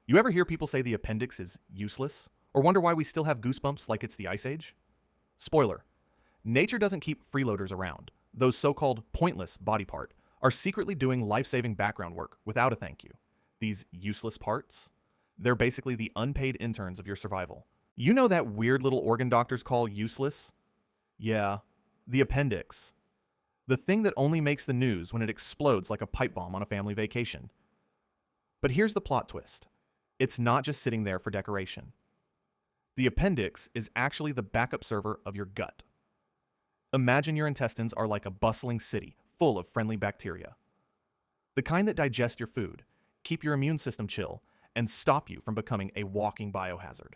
You ever hear people say the appendix is useless? Or wonder why we still have goosebumps like it's the Ice Age? Spoiler: nature doesn't keep freeloaders around. Those so-called pointless body part are secretly doing life-saving background work without a thank you. These useless parts? They're basically the unpaid interns of your survival. You know that weird little organ doctors call useless? Yeah, the appendix. The thing that only makes the news when it explodes like a pipe bomb on a family vacation. But here's the plot twist. It's not just sitting there for decoration. The appendix is actually the backup server of your gut. Imagine your intestines are like a bustling city full of friendly bacteria. The kind that digest your food, keep your immune system chill, and stop you from becoming a walking biohazard.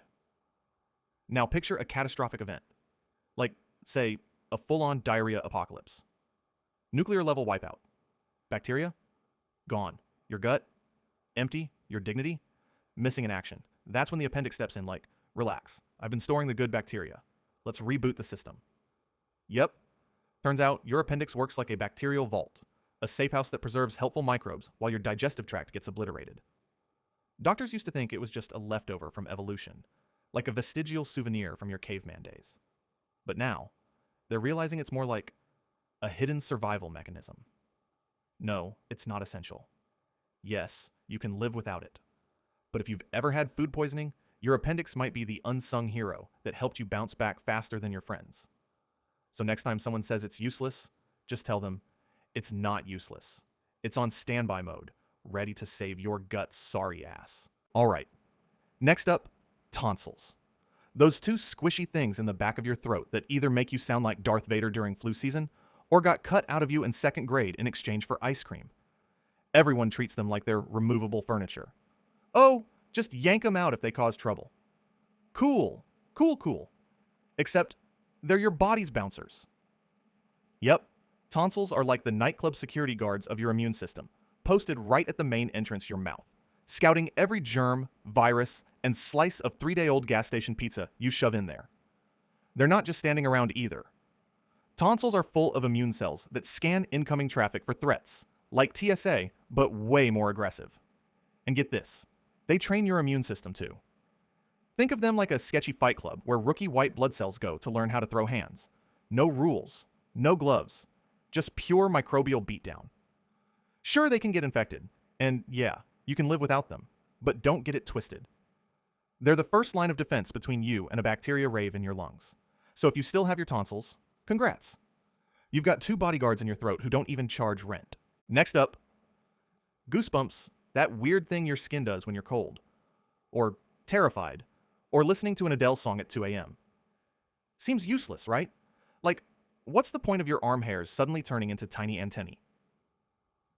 Now picture a catastrophic event, like, say, a full-on diarrhea apocalypse. Nuclear level wipeout. Bacteria? Gone. Your gut? Empty. Your dignity? Missing in action. That's when the appendix steps in like, relax, I've been storing the good bacteria. Let's reboot the system. Yep. Turns out your appendix works like a bacterial vault, a safe house that preserves helpful microbes while your digestive tract gets obliterated. Doctors used to think it was just a leftover from evolution, like a vestigial souvenir from your caveman days. But now, they're realizing it's more like a hidden survival mechanism. No, it's not essential. Yes, you can live without it. But if you've ever had food poisoning, your appendix might be the unsung hero that helped you bounce back faster than your friends. So next time someone says it's useless, just tell them, it's not useless. It's on standby mode, ready to save your gut's sorry ass. All right, next up, tonsils. Those two squishy things in the back of your throat that either make you sound like Darth Vader during flu season, or got cut out of you in second grade in exchange for ice cream. Everyone treats them like they're removable furniture. Oh, just yank them out if they cause trouble. Cool, cool, cool. Except, they're your body's bouncers. Yep, tonsils are like the nightclub security guards of your immune system, posted right at the main entrance to your mouth, scouting every germ, virus, and slice of 3-day-old gas station pizza you shove in there. They're not just standing around either. Tonsils are full of immune cells that scan incoming traffic for threats, like TSA, but way more aggressive. And get this, they train your immune system too. Think of them like a sketchy fight club where rookie white blood cells go to learn how to throw hands. No rules, no gloves, just pure microbial beatdown. Sure, they can get infected, and yeah, you can live without them, but don't get it twisted. They're the first line of defense between you and a bacteria rave in your lungs. So if you still have your tonsils, congrats. You've got two bodyguards in your throat who don't even charge rent. Next up, goosebumps, that weird thing your skin does when you're cold, or terrified, or listening to an Adele song at 2 a.m. Seems useless, right? Like, what's the point of your arm hairs suddenly turning into tiny antennae?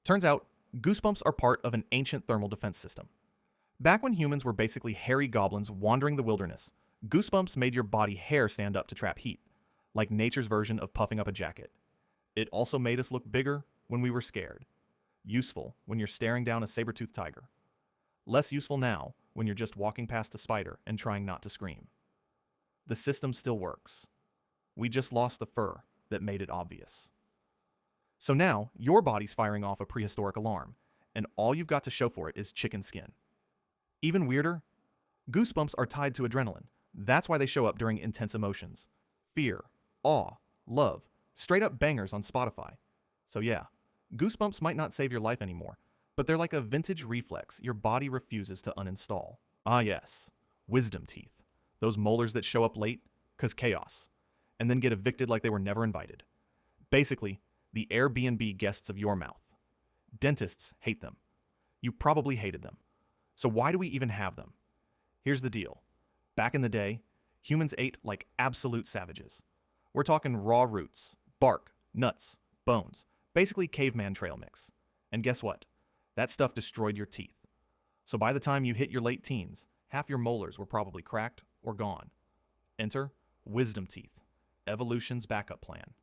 Turns out, goosebumps are part of an ancient thermal defense system. Back when humans were basically hairy goblins wandering the wilderness, goosebumps made your body hair stand up to trap heat, like nature's version of puffing up a jacket. It also made us look bigger when we were scared. Useful when you're staring down a saber-toothed tiger. Less useful now when you're just walking past a spider and trying not to scream. The system still works. We just lost the fur that made it obvious. So now, your body's firing off a prehistoric alarm, and all you've got to show for it is chicken skin. Even weirder, goosebumps are tied to adrenaline. That's why they show up during intense emotions. Fear, awe, love, straight up bangers on Spotify. So yeah, goosebumps might not save your life anymore, but they're like a vintage reflex your body refuses to uninstall. Ah yes, wisdom teeth. Those molars that show up late, 'cause chaos, and then get evicted like they were never invited. Basically, the Airbnb guests of your mouth. Dentists hate them. You probably hated them. So why do we even have them? Here's the deal. Back in the day, humans ate like absolute savages. We're talking raw roots, bark, nuts, bones, basically caveman trail mix. And guess what? That stuff destroyed your teeth. So by the time you hit your late teens, half your molars were probably cracked or gone. Enter wisdom teeth, evolution's backup plan.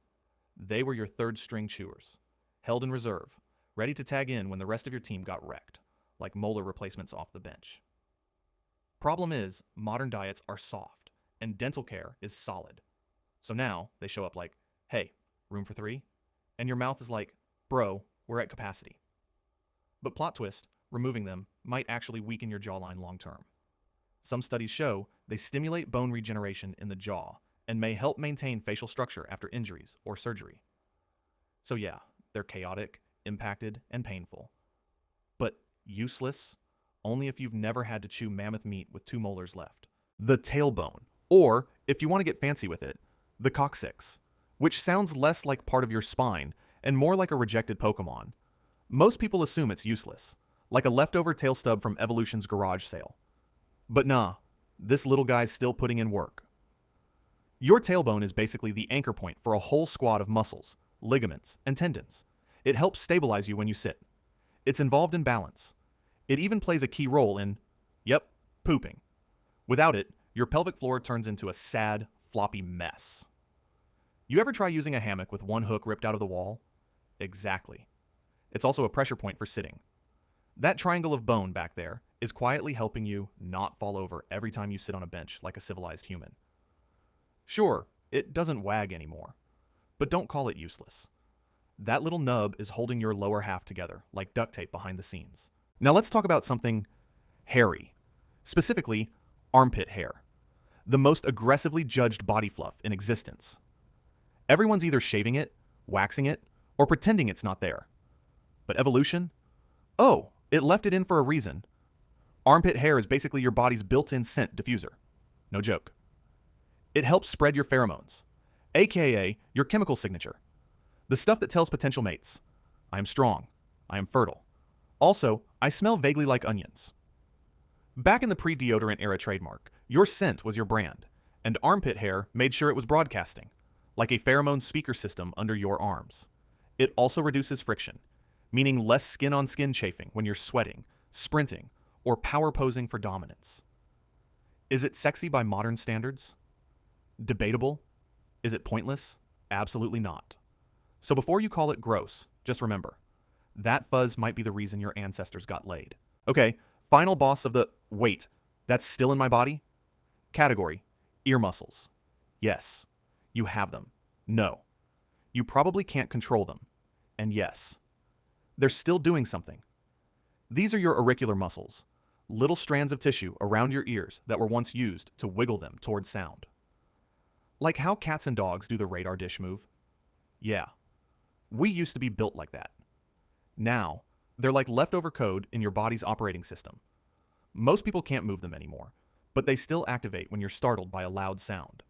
They were your third string chewers, held in reserve, ready to tag in when the rest of your team got wrecked, like molar replacements off the bench. Problem is, modern diets are soft, and dental care is solid. So now, they show up like, hey, room for 3? And your mouth is like, bro, we're at capacity. But plot twist, removing them might actually weaken your jawline long term. Some studies show they stimulate bone regeneration in the jaw and may help maintain facial structure after injuries or surgery. So yeah, they're chaotic, impacted, and painful. But useless only if you've never had to chew mammoth meat with 2 molars left. The tailbone, or if you want to get fancy with it, the coccyx, which sounds less like part of your spine and more like a rejected Pokemon. Most people assume it's useless, like a leftover tail stub from evolution's garage sale. But nah, this little guy's still putting in work. Your tailbone is basically the anchor point for a whole squad of muscles, ligaments, and tendons. It helps stabilize you when you sit. It's involved in balance. It even plays a key role in, pooping. Without it, your pelvic floor turns into a sad, floppy mess. You ever try using a hammock with one hook ripped out of the wall? Exactly. It's also a pressure point for sitting. That triangle of bone back there is quietly helping you not fall over every time you sit on a bench like a civilized human. Sure, it doesn't wag anymore, but don't call it useless. That little nub is holding your lower half together like duct tape behind the scenes. Now let's talk about something hairy, specifically armpit hair, the most aggressively judged body fluff in existence. Everyone's either shaving it, waxing it, or pretending it's not there. But evolution? Oh, it left it in for a reason. Armpit hair is basically your body's built-in scent diffuser. No joke. It helps spread your pheromones, aka your chemical signature. The stuff that tells potential mates, I am strong, I am fertile. Also, I smell vaguely like onions. Back in the pre-deodorant era trademark, your scent was your brand, and armpit hair made sure it was broadcasting, like a pheromone speaker system under your arms. It also reduces friction, meaning less skin-on-skin chafing when you're sweating, sprinting, or power posing for dominance. Is it sexy by modern standards? Debatable? Is it pointless? Absolutely not. So before you call it gross, just remember, that fuzz might be the reason your ancestors got laid. Okay, final boss of the wait, that's still in my body? Category, ear muscles. Yes, you have them. No, you probably can't control them. And yes, they're still doing something. These are your auricular muscles, little strands of tissue around your ears that were once used to wiggle them towards sound. Like how cats and dogs do the radar dish move. Yeah, we used to be built like that. Now, they're like leftover code in your body's operating system. Most people can't move them anymore, but they still activate when you're startled by a loud sound.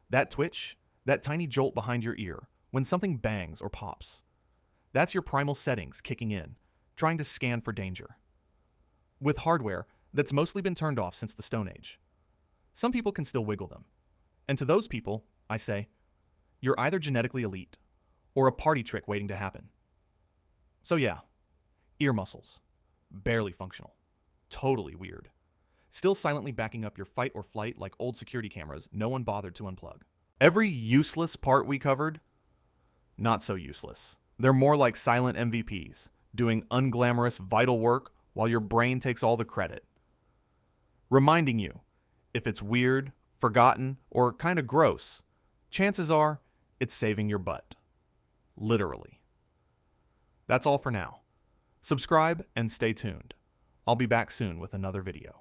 That twitch, that tiny jolt behind your ear when something bangs or pops. That's your primal settings kicking in, trying to scan for danger. With hardware that's mostly been turned off since the Stone Age. Some people can still wiggle them. And to those people, I say, you're either genetically elite or a party trick waiting to happen. So yeah, ear muscles, barely functional, totally weird. Still silently backing up your fight or flight like old security cameras no one bothered to unplug. Every useless part we covered, not so useless. They're more like silent MVPs, doing unglamorous vital work while your brain takes all the credit. Reminding you, if it's weird, forgotten, or kind of gross, chances are it's saving your butt. Literally. That's all for now. Subscribe and stay tuned. I'll be back soon with another video.